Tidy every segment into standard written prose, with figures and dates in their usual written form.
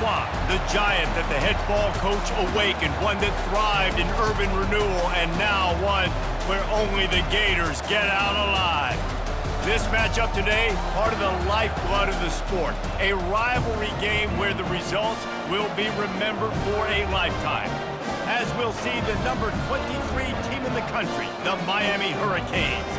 Swamp, the giant that the head ball coach awakened, one that thrived in urban renewal, and now one where only the Gators get out alive. This matchup today, part of the lifeblood of the sport, a rivalry game where the results will be remembered for a lifetime. As we'll see the number 23 team in the country, the Miami Hurricanes,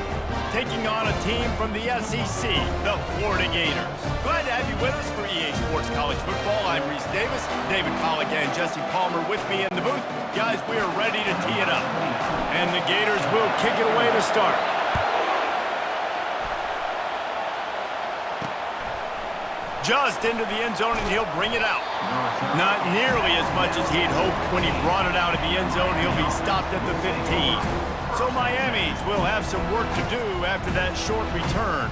taking on a team from the SEC, the Florida Gators. Glad to have you with us for EA Sports College Football. I'm Reese Davis, David Pollack and Jesse Palmer with me in the booth. Guys, we are ready to tee it up. And the Gators will kick it away to start. Just into the end zone, and he'll bring it out. Not nearly as much as he'd hoped when he brought it out of the end zone. He'll be stopped at the 15. So Miami's will have some work to do after that short return.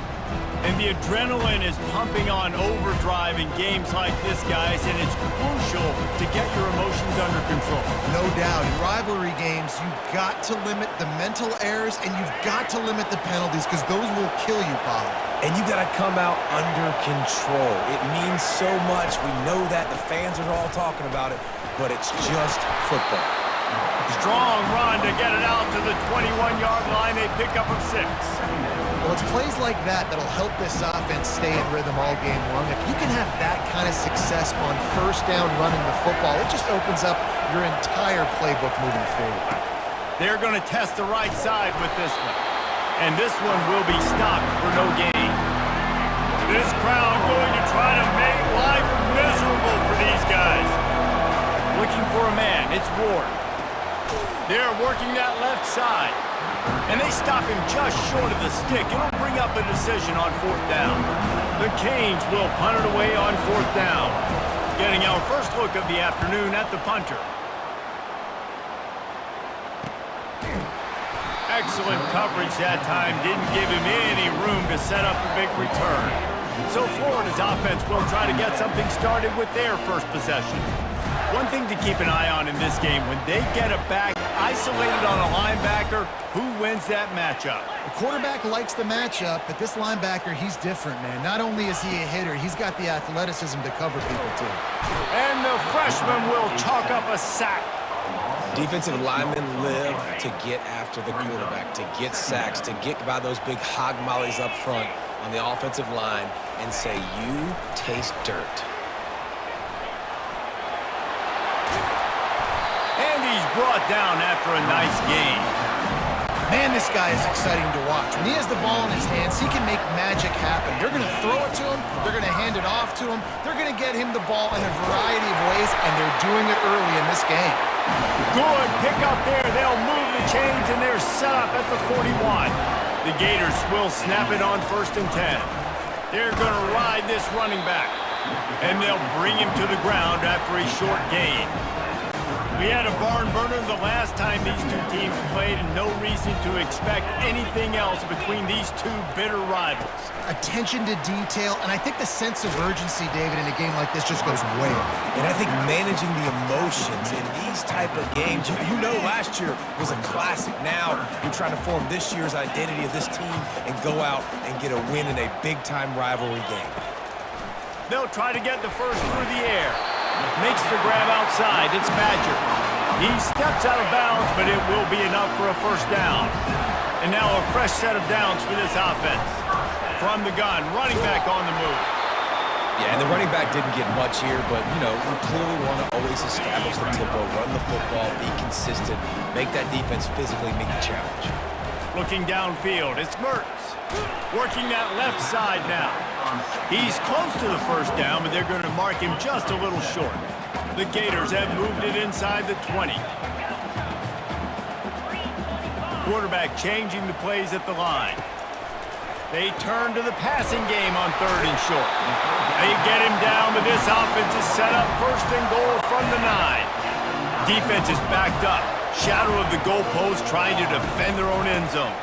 And the adrenaline is pumping on overdrive in games like this, guys, and it's crucial to get your emotions under control. No doubt. In rivalry games, you've got to limit the mental errors, and you've got to limit the penalties, because those will kill you, Bob. And you got to come out under control. It means so much. We know that. The fans are all talking about it, but it's just football. Strong run to get it out to the 21-yard line. A pickup of 6. Well, it's plays like that that'll help this offense stay in rhythm all game long. If you can have that kind of success on first down running the football, it just opens up your entire playbook moving forward. They're going to test the right side with this one. And this one will be stopped for no gain. This crowd going to try to make life miserable for these guys. Looking for a man. It's Ward. They're working that left side. And they stop him just short of the stick. It'll bring up a decision on 4th down. The Canes will punt it away on 4th down. Getting our first look of the afternoon at the punter. Excellent coverage that time. Didn't give him any room to set up a big return. So Florida's offense will try to get something started with their first possession. One thing to keep an eye on in this game, when they get it back isolated on a linebacker, who wins that matchup? The quarterback likes the matchup, but this linebacker, he's different, man. Not only is he a hitter, he's got the athleticism to cover people, too. And the freshman will chalk up a sack. Defensive linemen live to get after the quarterback, to get sacks, to get by those big hog mollies up front on the offensive line and say, you taste dirt. And he's brought down after a nice gain. Man, this guy is exciting to watch. When he has the ball in his hands, he can make magic happen. They're going to throw it to him. They're going to hand it off to him. They're going to get him the ball in a variety of ways, and they're doing it early in this game. Good pick up there. They'll move the chains, and they're set up at the 41. The Gators will snap it on 1st and 10. They're going to ride this running back, and they'll bring him to the ground after a short gain. We had a barn burner the last time these two teams played, and no reason to expect anything else between these two bitter rivals. Attention to detail, and I think the sense of urgency, David, in a game like this just goes way up. And I think managing the emotions in these type of games, you know last year was a classic. Now you're trying to form this year's identity of this team and go out and get a win in a big-time rivalry game. They'll try to get the first through the air. Makes the grab outside. It's Badger. He steps out of bounds, but it will be enough for a first down. And now a fresh set of downs for this offense. From the gun, running back on the move. Yeah, and the running back didn't get much here, but, you know, we clearly want to always establish the tempo, run the football, be consistent, make that defense physically meet the challenge. Looking downfield, it's Mertz. Working that left side now. He's close to the first down, but they're going to mark him just a little short. The Gators have moved it inside the 20. Quarterback changing the plays at the line. They turn to the passing game on 3rd and short. They get him down, but this offense is set up 1st and goal from the 9. Defense is backed up. Shadow of the goalpost trying to defend their own end zone.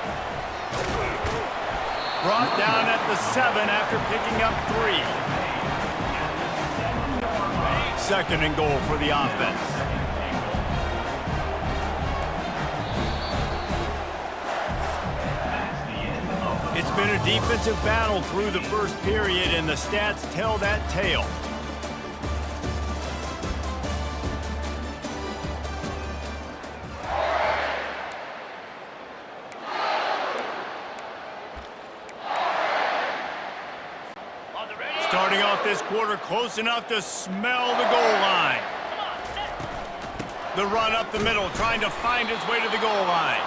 Brought down at the 7 after picking up 3. 2nd and goal for the offense. It's been a defensive battle through the first period, and the stats tell that tale. off this quarter close enough to smell the goal line. The run up the middle, trying to find its way to the goal line.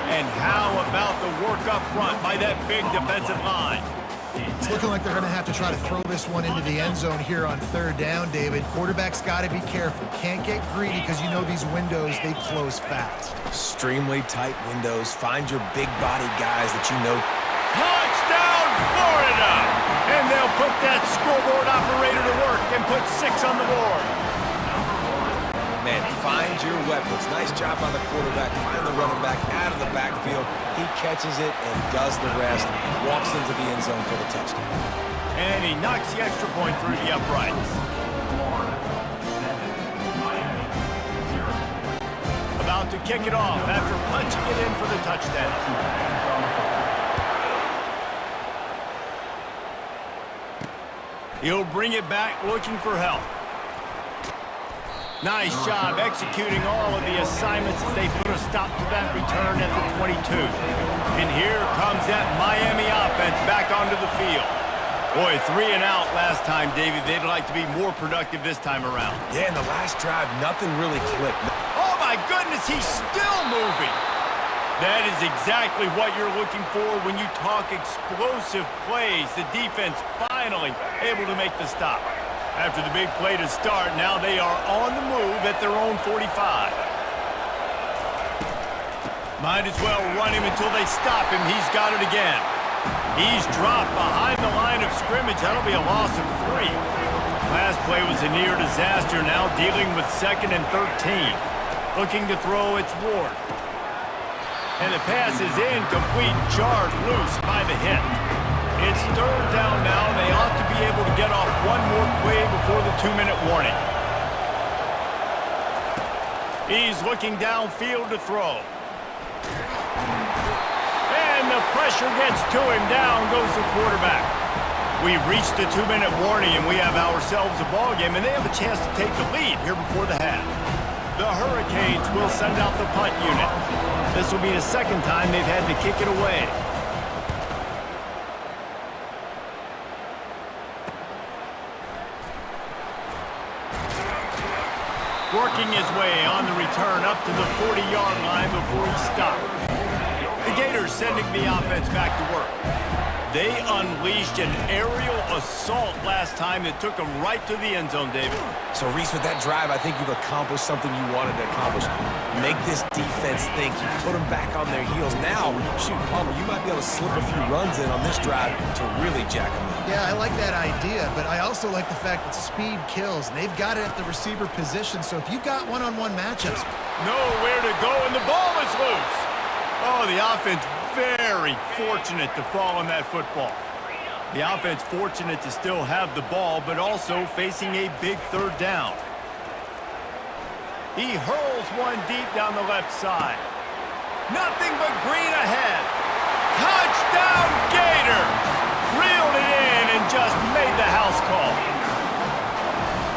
And how about the work up front by that big defensive line? It's looking like they're going to have to try to throw this one into the end zone here on third down, David. Quarterback's got to be careful. Can't get greedy because you know these windows, they close fast. Extremely tight windows. Find your big body guys that you know. Touchdown, Florida! And they'll put that scoreboard operator to work and put 6 on the board. Man, find your weapons. Nice job on the quarterback. Find the running back out of the backfield. He catches it and does the rest. Walks into the end zone for the touchdown. And he knocks the extra point through the uprights. About to kick it off after punching it in for the touchdown. He'll bring it back looking for help. Nice job executing all of the assignments as they put a stop to that return at the 22. And here comes that Miami offense back onto the field. Boy, 3 and out last time, David. They'd like to be more productive this time around. Yeah, in the last drive, nothing really clicked. Oh, my goodness, he's still moving. That is exactly what you're looking for when you talk explosive plays. The defense finally able to make the stop. After the big play to start, now they are on the move at their own 45. Might as well run him until they stop him. He's got it again. He's dropped behind the line of scrimmage. That'll be a loss of 3. Last play was a near disaster. Now dealing with 2nd and 13. Looking to throw its Ward. And the pass is incomplete, jarred loose by the hit. It's third down now, and they ought to be able to get off one more play before the 2-minute warning. He's looking downfield to throw. And the pressure gets to him. Down goes the quarterback. We've reached the 2-minute warning, and we have ourselves a ball game, and they have a chance to take the lead here before the half. The Hurricanes will send out the punt unit. This will be the 2nd time they've had to kick it away. Working his way on the return up to the 40-yard line before he stopped. The Gators sending the offense back to work. They unleashed an aerial assault last time that took them right to the end zone, David. So, Reese, with that drive, I think you've accomplished something you wanted to accomplish. Make this defense think. You put them back on their heels. Now, shoot, Palmer, you might be able to slip a few runs in on this drive to really jack them up. Yeah, I like that idea, but I also like the fact that speed kills, and they've got it at the receiver position, so if you've got one-on-one matchups. Nowhere to go, and the ball is loose. Oh, the offense very fortunate to fall on that football. The offense fortunate to still have the ball, but also facing a big third down. He hurls one deep down the left side. Nothing but green ahead. Touchdown, Gators! Reeled it in and just made the house call.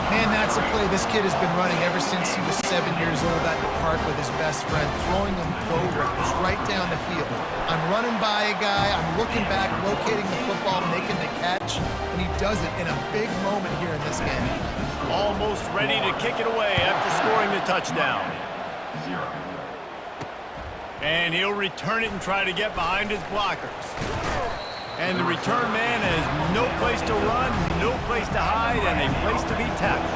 Man, that's a play this kid has been running ever since he was 7 years old at the park with his best friend, throwing them go routes right down the field. I'm running by a guy, I'm looking back, locating the football, making the catch, and he does it in a big moment here in this game. Almost ready to kick it away after scoring the touchdown. And he'll return it and try to get behind his blockers. And the return man has no place to run, no place to hide, and a place to be tackled.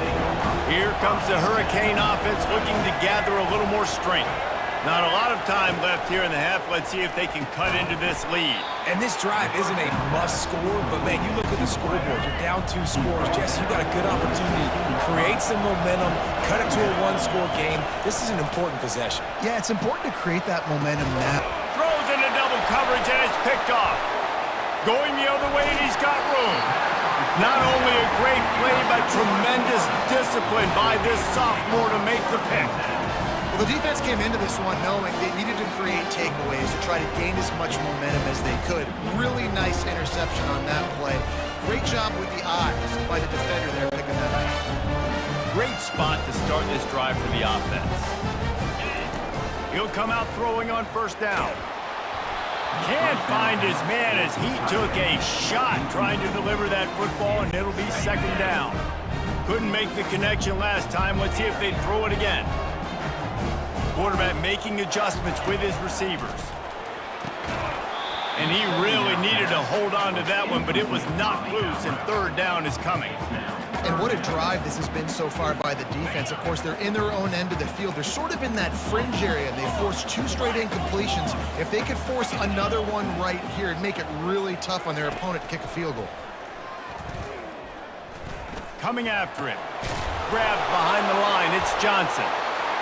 Here comes the Hurricane offense looking to gather a little more strength. Not a lot of time left here in the half. Let's see if they can cut into this lead. And this drive isn't a must score, but, man, you look at the scoreboard. You're down 2 scores. Jesse, you got a good opportunity to create some momentum, cut it to a 1-score game. This is an important possession. Yeah, it's important to create that momentum now. Throws into double coverage, and it's picked off. Going the other way, and he's got room. Not only a great play, but tremendous discipline by this sophomore to make the pick. Well, the defense came into this one knowing they needed to create takeaways to try to gain as much momentum as they could. Really nice interception on that play. Great job with the eyes by the defender there picking that up. Great spot to start this drive for the offense. He'll come out throwing on first down. Can't find his man as he took a shot trying to deliver that football, and it'll be second down. Couldn't make the connection last time. Let's see if they throw it again. Quarterback making adjustments with his receivers. And he really needed to hold on to that one, but it was knocked loose, and third down is coming. And what a drive this has been so far by the defense. Of course, they're in their own end of the field. They're sort of in that fringe area. They forced 2 straight incompletions. If they could force another one right here, it'd make it really tough on their opponent to kick a field goal. Coming after him. Grabbed behind the line. It's Johnson.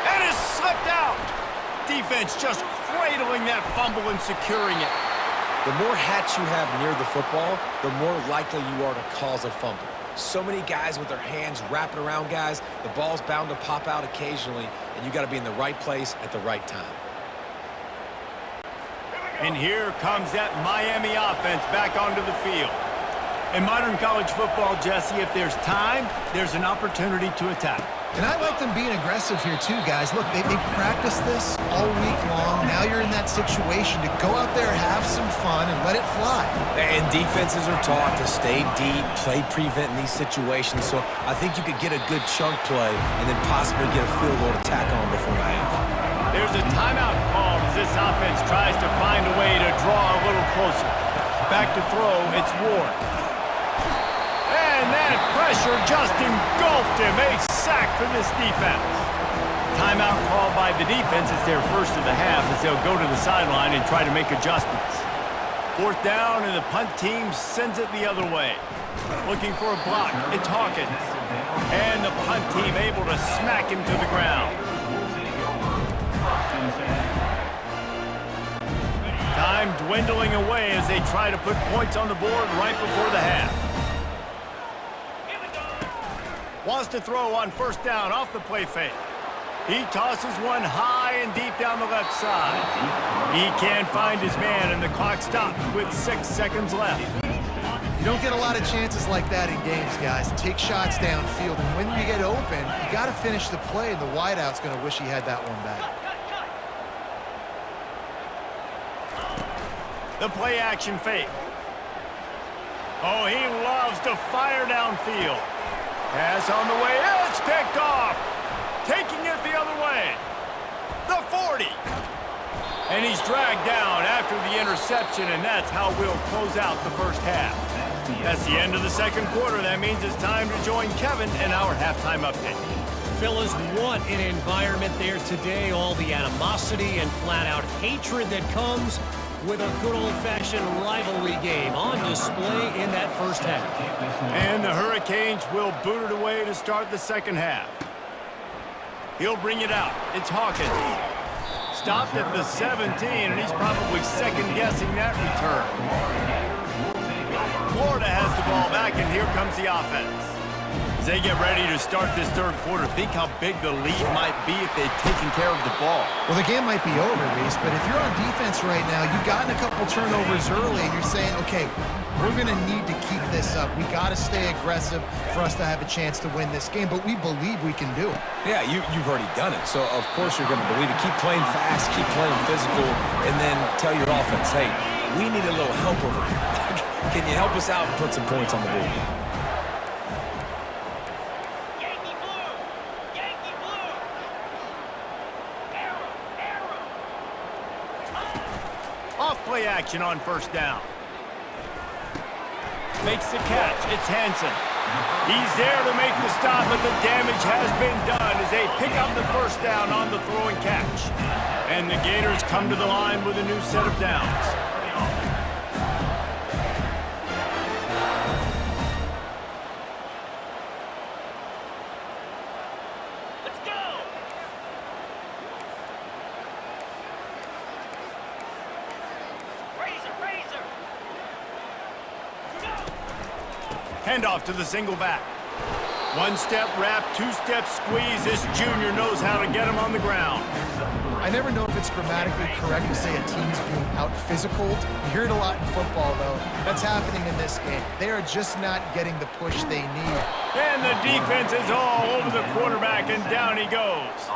And it's slipped out. Defense just cradling that fumble and securing it. The more hats you have near the football, the more likely you are to cause a fumble. So many guys with their hands wrapping around guys, the ball's bound to pop out occasionally, and you got to be in the right place at the right time. And here comes that Miami offense back onto the field. In modern college football, Jesse, if there's time, there's an opportunity to attack. And I like them being aggressive here too, guys. Look, they practiced this all week long. Now you're in that situation to go out there, have some fun, and let it fly. And defenses are taught to stay deep, play prevent in these situations. So I think you could get a good chunk play and then possibly get a field goal to tack on before the half. There's a timeout called as this offense tries to find a way to draw a little closer. Back to throw, it's Ward. And that pressure just engulfed him. A sack for this defense. Timeout called by the defense. It's their first of the half as they'll go to the sideline and try to make adjustments. Fourth down, and the punt team sends it the other way. Looking for a block. It's Hawkins. And the punt team able to smack him to the ground. Time dwindling away as they try to put points on the board right before the half. Wants to throw on first down off the play fake. He tosses one high and deep down the left side. He can't find his man, and the clock stops with 6 seconds left. You don't get a lot of chances like that in games, guys. Take shots downfield, and when you get open, you got to finish the play, and the wideout's going to wish he had that one back. The play action fake. Oh, he loves to fire downfield. Pass on the way, it's picked off. Taking it the other way. The 40. And he's dragged down after the interception, and that's how we'll close out the first half. That's the end of the second quarter. That means it's time to join Kevin in our halftime update. Fellas, what an environment there today. All the animosity and flat-out hatred that comes with a good old-fashioned rivalry game on display in that first half. And the Hurricanes will boot it away to start the second half. He'll bring it out. It's Hawkins. Stopped at the 17, and he's probably second-guessing that return. Florida has the ball back, and here comes the offense. As they get ready to start this third quarter, think how big the lead might be if they've taken care of the ball. Well, the game might be over, Reese, but if you're on defense right now, you've gotten a couple turnovers early, and you're saying, okay, we're going to need to keep this up. We got to stay aggressive for us to have a chance to win this game, but we believe we can do it. Yeah, you've already done it, so of course you're going to believe it. Keep playing fast, keep playing physical, and then tell your offense, hey, we need a little help over here. Can you help us out and put some points on the board? Play action on first down. Makes the catch. It's Hansen. He's there to make the stop, but the damage has been done as they pick up the first down on the throw and catch. And the Gators come to the line with a new set of downs. Handoff to the single back. One-step wrap, two-step squeeze. This junior knows how to get him on the ground. I never know if it's grammatically correct to say a team's being out-physicaled. You hear it a lot in football, though. That's happening in this game. They are just not getting the push they need. And the defense is all over the quarterback and down he goes.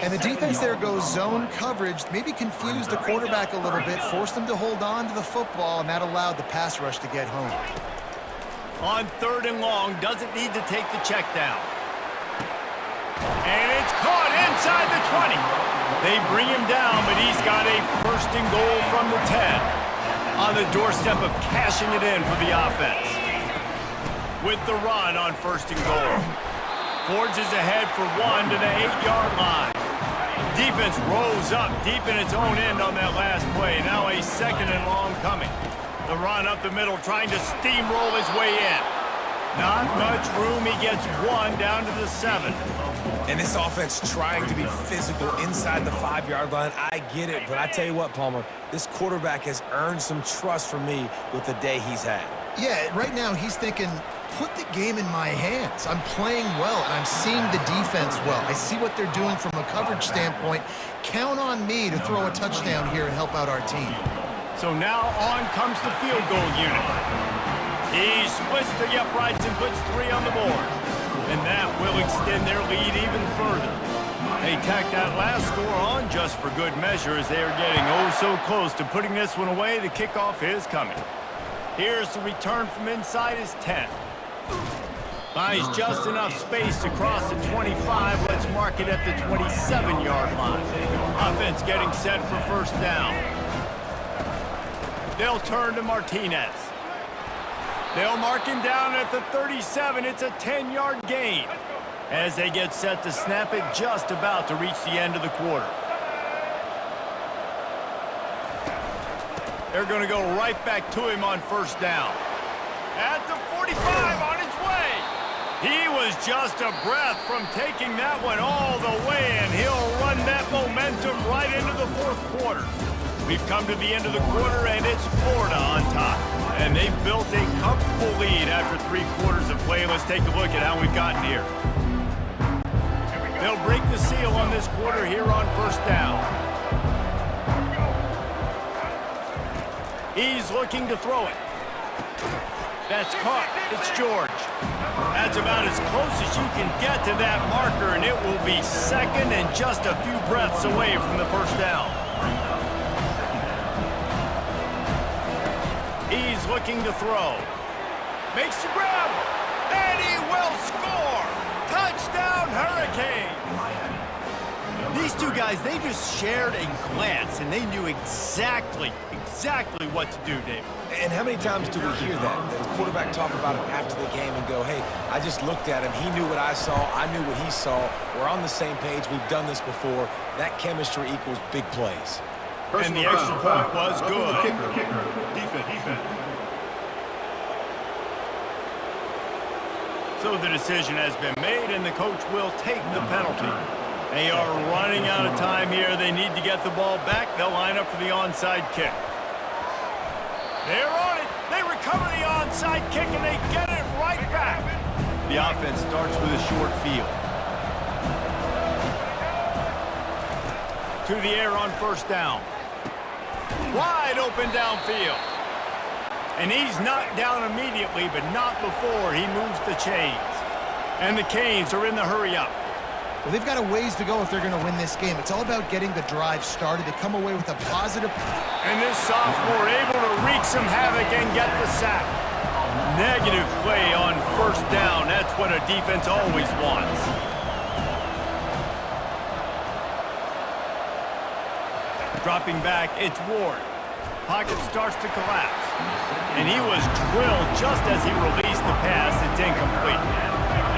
And the defense there goes zone coverage, maybe confused the quarterback a little bit, forced him to hold on to the football, and that allowed the pass rush to get home. On 3rd and long, doesn't need to take the check down. And it's caught inside the 20. They bring him down, but he's got a 1st and goal from the 10. On the doorstep of cashing it in for the offense. With the run on 1st and goal. Forges ahead for 1 to the 8-yard line. Defense rolls up deep in its own end on that last play. Now a 2nd and long coming. The run up the middle, trying to steamroll his way in. Not much room. He gets 1 down to the 7. And this offense trying to be physical inside the 5-yard line. I get it, but I tell you what, Palmer, this quarterback has earned some trust from me with the day he's had. Yeah, right now he's thinking, put the game in my hands. I'm playing well, and I'm seeing the defense well. I see what they're doing from a coverage standpoint. Count on me to throw a touchdown here and help out our team. So now on comes the field goal unit. He splits the uprights and puts 3 on the board. And that will extend their lead even further. They tack that last score on just for good measure as they are getting oh so close to putting this one away. The kickoff is coming. Here's the return from inside his 10. Finds just enough space to cross the 25. Let's mark it at the 27-yard line. Offense getting set for 1st down. They'll turn to Martinez. They'll mark him down at the 37. It's a 10-yard gain as they get set to snap it just about to reach the end of the quarter. They're going to go right back to him on 1st down. At the 45 on his way. He was just a breath from taking that one all the way, and he'll run that momentum right into the 4th quarter. We've come to the end of the quarter, and it's Florida on top. And they've built a comfortable lead after 3 quarters of play. Let's take a look at how we've gotten here. They'll break the seal on this quarter here on 1st down. He's looking to throw it. That's caught. It's George. That's about as close as you can get to that marker, and it will be 2nd and just a few breaths away from the 1st down. He's looking to throw. Makes the grab, and he will score! Touchdown, Hurricanes! These two guys, they just shared a glance, and they knew exactly what to do, David. And how many times do we hear that? The quarterback talk about it after the game and go, hey, I just looked at him. He knew what I saw. I knew what he saw. We're on the same page. We've done this before. That chemistry equals big plays. And the extra point was good. Kicker, defense. So the decision has been made, and the coach will take the penalty. They are running out of time here. They need to get the ball back. They'll line up for the onside kick. They're on it. They recover the onside kick, and they get it right back. The offense starts with a short field. To the air on 1st down. Wide open downfield. And he's knocked down immediately, but not before he moves the chains. And the Canes are in the hurry-up. Well, they've got a ways to go if they're going to win this game. It's all about getting the drive started to come away with a positive. And this sophomore able to wreak some havoc and get the sack. Negative play on 1st down. That's what a defense always wants. Dropping back, it's Ward. Pocket starts to collapse. And he was drilled just as he released the pass. It's incomplete.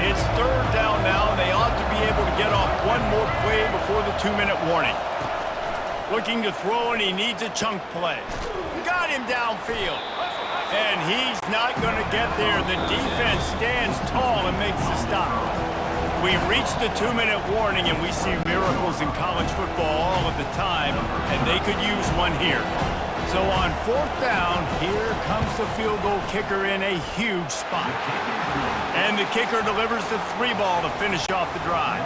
It's 3rd down now, and they ought to be able to get off one more play before the 2-minute warning. Looking to throw, and he needs a chunk play. Got him downfield. And he's not going to get there. The defense stands tall and makes the stop. We've reached the 2-minute warning, and we see miracles in college football all of the time, and they could use one here. So on 4th down, here comes the field goal kicker in a huge spot. And the kicker delivers the 3 ball to finish off the drive.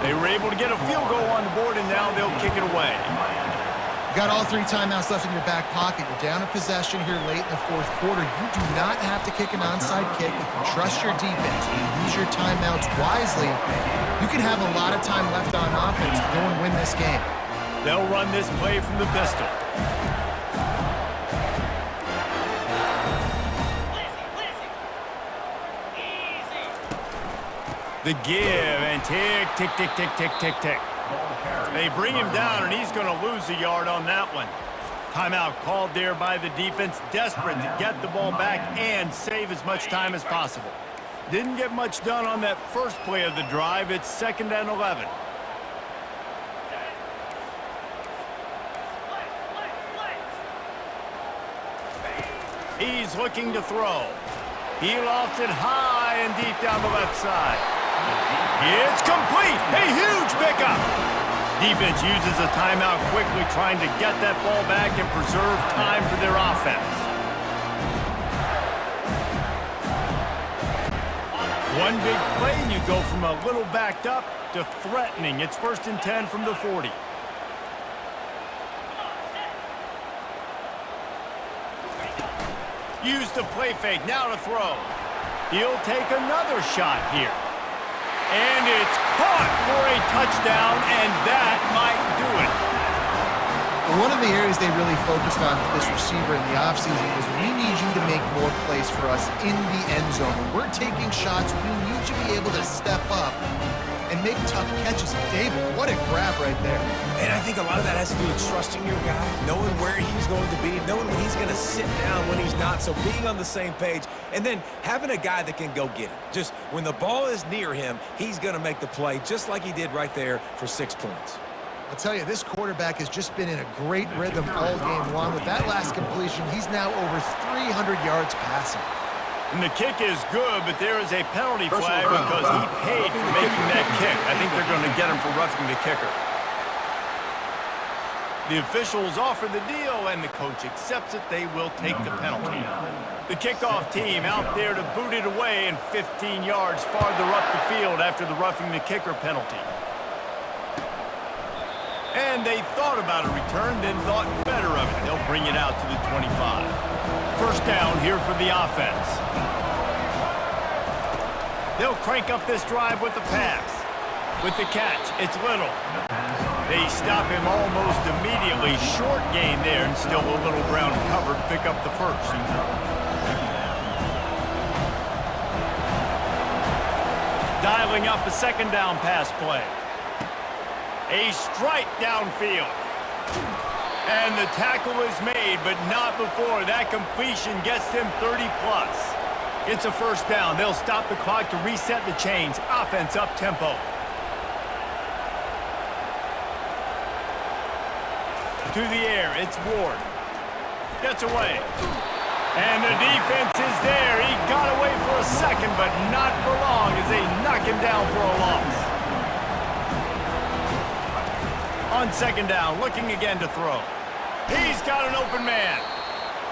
They were able to get a field goal on the board, and now they'll kick it away. You got all 3 timeouts left in your back pocket. You're down a possession here late in the 4th quarter. You do not have to kick an onside kick. You can trust your defense. You use your timeouts wisely. You can have a lot of time left on offense to go and win this game. They'll run this play from the pistol. The give and tick, tick, tick, tick, tick, tick, tick. They bring him down, and he's going to lose a yard on that one. Timeout called there by the defense, desperate to get the ball back and save as much time as possible. Didn't get much done on that first play of the drive. It's 2nd and 11. He's looking to throw. He lofts it high and deep down the left side. It's complete. A huge pickup. Defense uses a timeout quickly, trying to get that ball back and preserve time for their offense. One big play, and you go from a little backed up to threatening. It's 1st and 10 from the 40. Use the play fake, now to throw. He'll take another shot here. And it's caught for a touchdown, and that might do it. One of the areas they really focused on with this receiver in the offseason was we need you to make more plays for us in the end zone. When we're taking shots, we need you to be able to step up and make tough catches. David, what a grab right there. And I think a lot of that has to do with trusting your guy, knowing where he's going to be, knowing when he's going to sit down, when he's not. So being on the same page, and then having a guy that can go get it. Just when the ball is near him, he's going to make the play just like he did right there for 6 points. I'll tell you, this quarterback has just been in a great rhythm all game long. With that last completion, he's now over 300 yards passing. And the kick is good, but there is a penalty flag because he paid for making that kick. I think they're going to get him for roughing the kicker. The officials offer the deal, and the coach accepts it. They will take the penalty. The kickoff team out there to boot it away and 15 yards farther up the field after the roughing the kicker penalty. And they thought about a return, then thought better of it. They'll bring it out to the 25. 1st down here for the offense. They'll crank up this drive with the pass. With the catch, it's Little. They stop him almost immediately. Short gain there, and still a little ground cover to pick up the 1st. Dialing up a 2nd down pass play. A strike downfield. And the tackle is made, but not before that completion gets them 30+. It's a 1st down. They'll stop the clock to reset the chains. Offense up tempo. To the air, it's Ward. Gets away. And the defense is there. He got away for a second, but not for long as they knock him down for a loss. On 2nd down, looking again to throw. He's got an open man.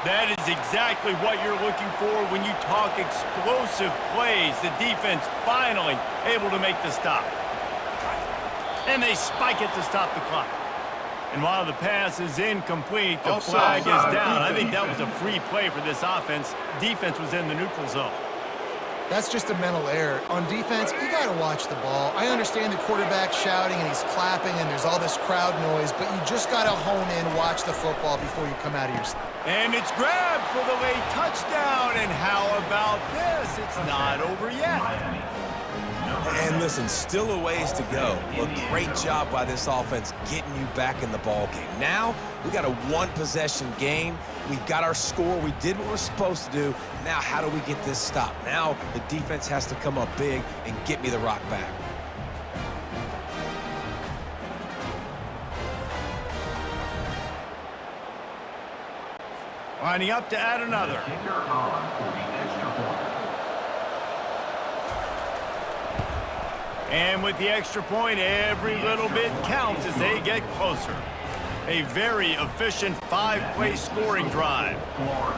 That is exactly what you're looking for when you talk explosive plays. The defense finally able to make the stop. And they spike it to stop the clock. And while the pass is incomplete, the flag is down. I think that was a free play for this offense. Defense was in the neutral zone. That's just a mental error. On defense, you got to watch the ball. I understand the quarterback shouting and he's clapping and there's all this crowd noise, but you just got to hone in, watch the football before you come out of your seat. And it's grabbed for the late touchdown. And how about this? It's not over yet. And listen, still a ways to go. A great job by this offense getting you back in the ball game. Now, we got a 1-possession game. We got our score. We did what we're supposed to do. Now, how do we get this stop? Now, the defense has to come up big and get me the rock back. Lining up to add another. And with the extra point, every little bit counts as they get closer. A very efficient 5-play scoring drive.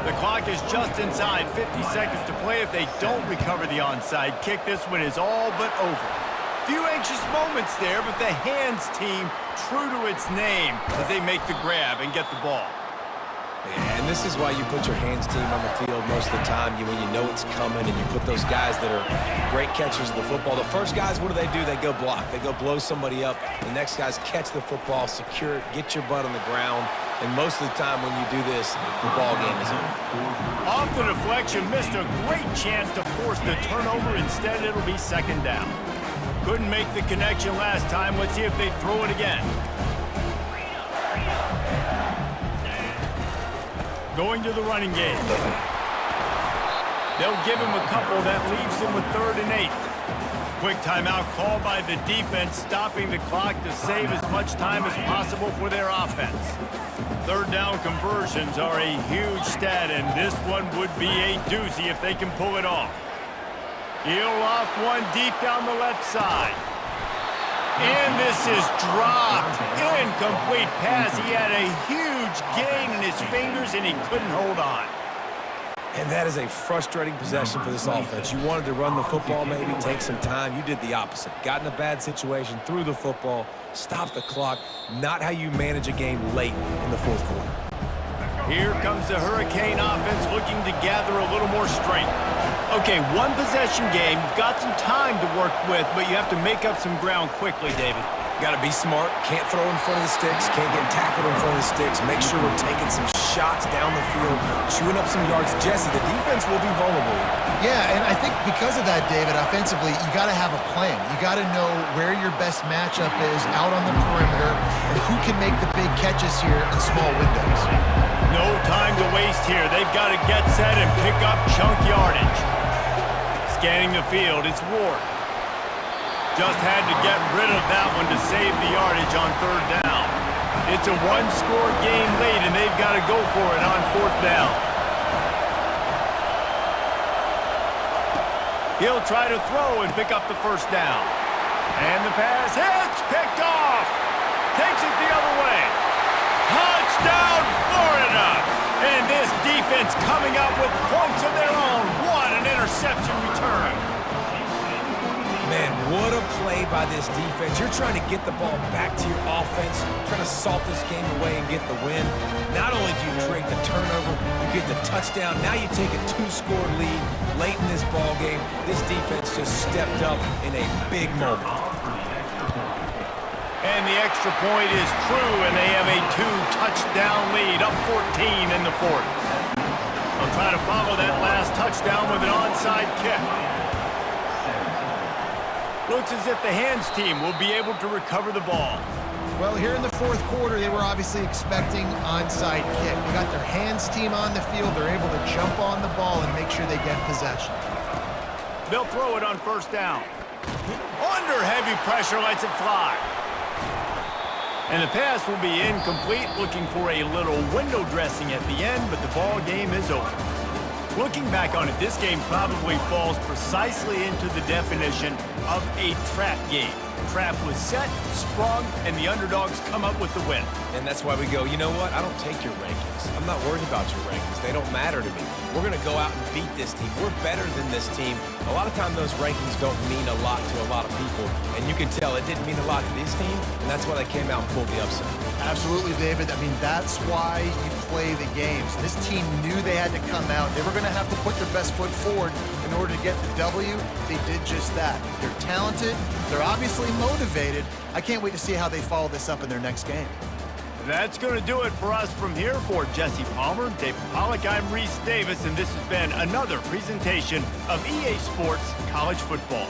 The clock is just inside 50 seconds to play. If they don't recover the onside kick, this one is all but over. Few anxious moments there, but the hands team true to its name as they make the grab and get the ball. And this is why you put your hands team on the field most of the time when you know it's coming, and you put those guys that are great catchers of the football. The first guys, what do? They go block. They go blow somebody up. The next guys catch the football, secure it, get your butt on the ground. And most of the time when you do this, the ball game is over. Off the deflection, missed a great chance to force the turnover. Instead, it'll be second down. Couldn't make the connection last time. Let's see if they throw it again. Going to the running game. They'll give him a couple. That leaves him with 3rd and 8. Quick timeout called by the defense, stopping the clock to save as much time as possible for their offense. 3rd down conversions are a huge stat, and this one would be a doozy if they can pull it off. He'll loft one deep down the left side. And this is dropped. Incomplete pass. He had a huge gain in his fingers, and he couldn't hold on. And that is a frustrating possession for this offense. You wanted to run the football, maybe take some time. You did the opposite. Got in a bad situation, threw the football, stopped the clock. Not how you manage a game late in the 4th quarter. Here comes the Hurricane offense looking to gather a little more strength. Okay, one possession game. You've got some time to work with, but you have to make up some ground quickly, David. Got to be smart. Can't throw in front of the sticks. Can't get tackled in front of the sticks. Make sure we're taking some shots down the field, chewing up some yards. Jesse, the defense will be vulnerable here. Yeah, and I think because of that, David, offensively, you got to have a plan. You got to know where your best matchup is out on the perimeter and who can make the big catches here in small windows. No time to waste here. They've got to get set and pick up chunk yardage. Scanning the field, it's Ward. Just had to get rid of that one to save the yardage on 3rd down. It's a one-score game late, and they've got to go for it on 4th down. He'll try to throw and pick up the 1st down. And the pass hits, picked off. Takes it the other way. Touchdown, Florida! And this defense coming up with points of their own. What an interception return. Man, what a play by this defense. You're trying to get the ball back to your offense, trying to salt this game away and get the win. Not only do you create the turnover, you get the touchdown. Now you take a 2-score lead late in this ball game. This defense just stepped up in a big moment. And the extra point is true, and they have a 2-touchdown lead, up 14 in the 4th. They'll try to follow that last touchdown with an onside kick. Looks as if the hands team will be able to recover the ball. Well, here in the 4th quarter, they were obviously expecting onside kick. They got their hands team on the field. They're able to jump on the ball and make sure they get possession. They'll throw it on 1st down. Under heavy pressure, lets it fly. And the pass will be incomplete, looking for a little window dressing at the end, but the ball game is over. Looking back on it, this game probably falls precisely into the definition of a trap game. Trap was set, sprung, and the underdogs come up with the win. And that's why we go, you know what? I don't take your rankings. I'm not worried about your rankings. They don't matter to me. We're going to go out and beat this team. We're better than this team. A lot of times those rankings don't mean a lot to a lot of people. And you can tell it didn't mean a lot to this team, and that's why they came out and pulled the upset. Absolutely, David. I mean, that's why you play the games. This team knew they had to come out. They were going to have to put their best foot forward in order to get the W. They did just that. They're talented. They're obviously motivated. I can't wait to see how they follow this up in their next game. That's going to do it for us from here. For Jesse Palmer, David Pollack, I'm Reese Davis, and this has been another presentation of EA Sports College Football.